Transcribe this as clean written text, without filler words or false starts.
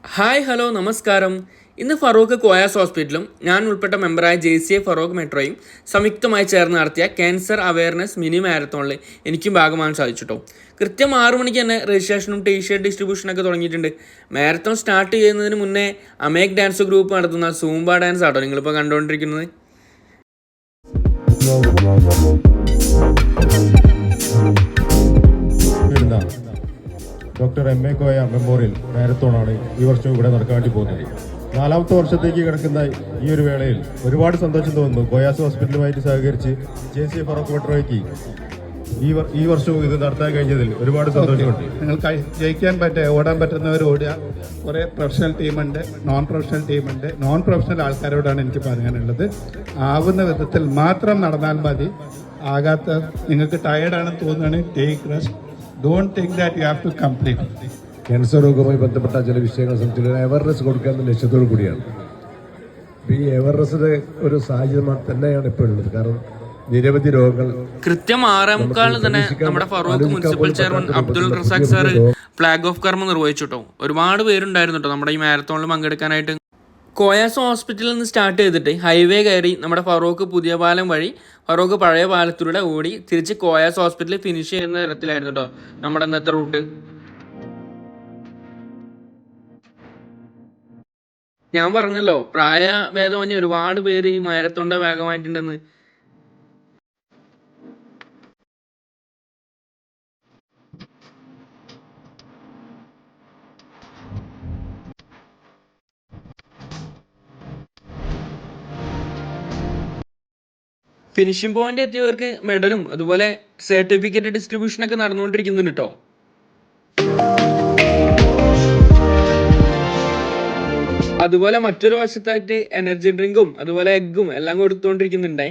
Hi hello നമസ്കാരം. ഇന്ന് ഫറൂഖ് കോയാസ് ഹോസ്പിറ്റലും ഞാൻ ഉൾപ്പെട്ട മെമ്പറായ JCI ഫറൂഖ് മെട്രോയും സംയുക്തമായി ചേർന്ന് നടത്തിയ ക്യാൻസർ അവയർനെസ് മിനി മാരത്തോണിൽ എനിക്കും ഭാഗമാകാൻ സാധിച്ചിട്ടോ. കൃത്യം 6 മണിക്ക് തന്നെ രജിസ്ട്രേഷനും ടീഷർട്ട് ഡിസ്ട്രിബ്യൂഷനൊക്കെ തുടങ്ങിയിട്ടുണ്ട്. മാരത്തോൺ സ്റ്റാർട്ട് ചെയ്യുന്നതിന് മുന്നേ അമേക് ഡാൻസ് ഗ്രൂപ്പ് നടത്തുന്ന സൂംബ ഡാൻസ് ആട്ടോ നിങ്ങളിപ്പോൾ കണ്ടുകൊണ്ടിരിക്കുന്നത്. ഡോക്ടർ MA കോയ മെമ്മോറിയൽ മാരത്തോണാണ് ഈ വർഷം ഇവിടെ നടക്കാൻ വേണ്ടി പോകുന്നത്. 4ാമത്തെ വർഷത്തേക്ക് കിടക്കുന്ന ഈ ഒരു വേളയിൽ ഒരുപാട് സന്തോഷം തോന്നുന്നു. കോയാസ് ഹോസ്പിറ്റലുമായിട്ട് സഹകരിച്ച് JCI ഫറൂഖ് മെട്രോയ്ക്ക് ഈ വർഷവും ഇത് നടത്താൻ കഴിഞ്ഞതിൽ ഒരുപാട് സന്തോഷമുണ്ട്. നിങ്ങൾക്ക് ജയിക്കാൻ ഓടാൻ പറ്റുന്നവർ ഓടുക. കുറേ പ്രൊഫഷണൽ ടീമുണ്ട്, നോൺ പ്രൊഫഷണൽ ടീമുണ്ട്. നോൺ പ്രൊഫഷണൽ ആൾക്കാരോടാണ് എനിക്ക് പറയാനുള്ളത്, ആവുന്ന വിധത്തിൽ മാത്രം നടന്നാൽ മതി. ആകാത്ത നിങ്ങൾക്ക് ടയേർഡാണെന്ന് തോന്നുകയാണെങ്കിൽ take rest. Don't think that you have to complete. Cancer രോഗവുമായി ബന്ധപ്പെട്ട ചില വിഷയങ്ങൾ സംബന്ധിച്ച് അവയർനെസ് കൊടുക്കുക എന്ന ലക്ഷ്യത്തോടു കൂടിയാണ് ഈ അവയർനെസ്സിന്റെ ഒരു സാഹചര്യം തന്നെയാണ് ഇപ്പോൾ ഉള്ളത്. കാരണം നിരവധി രോഗങ്ങൾ കൃത്യം 6:45 തന്നെ നമ്മുടെ Farook municipal chairman Abdul Razak sir flag off കർമ്മം നിർവഹിച്ചിട്ടോ. ഒരുപാട് പേരുണ്ടായിരുന്നു കേട്ടോ നമ്മുടെ ഈ മാരത്തോണിൽ പങ്കെടുക്കാനായിട്ട്. കോയാസ് ഹോസ്പിറ്റലിൽ നിന്ന് സ്റ്റാർട്ട് ചെയ്തിട്ട് ഹൈവേ കയറി നമ്മുടെ ഫറൂഖ് പുതിയ പാലം വഴി ഫറൂഖ് പഴയ പാലത്തിലൂടെ ഓടി തിരിച്ച് കോയാസ് ഹോസ്പിറ്റലിൽ ഫിനിഷ് ചെയ്യുന്ന തരത്തിലായിരുന്നു കേട്ടോ നമ്മുടെ ഇന്നത്തെ റൂട്ട്. ഞാൻ പറഞ്ഞല്ലോ പ്രായഭേദമന്യേ ഒരുപാട് പേര് ഈ മാരത്തോണിന്റെ ഭാഗമായിട്ടുണ്ടെന്ന്. ഫിനിഷിംഗ് പോയിന്റ് എത്തിയവർക്ക് മെഡലും അതുപോലെ സർട്ടിഫിക്കറ്റ് ഡിസ്ട്രിബ്യൂഷനൊക്കെ നടന്നുകൊണ്ടിരിക്കുന്നുണ്ട് കേട്ടോ. അതുപോലെ മറ്റൊരു വശത്തായിട്ട് എനർജി ഡ്രിങ്കും അതുപോലെ എഗ്ഗും എല്ലാം കൊടുത്തുകൊണ്ടിരിക്കുന്നുണ്ടേ.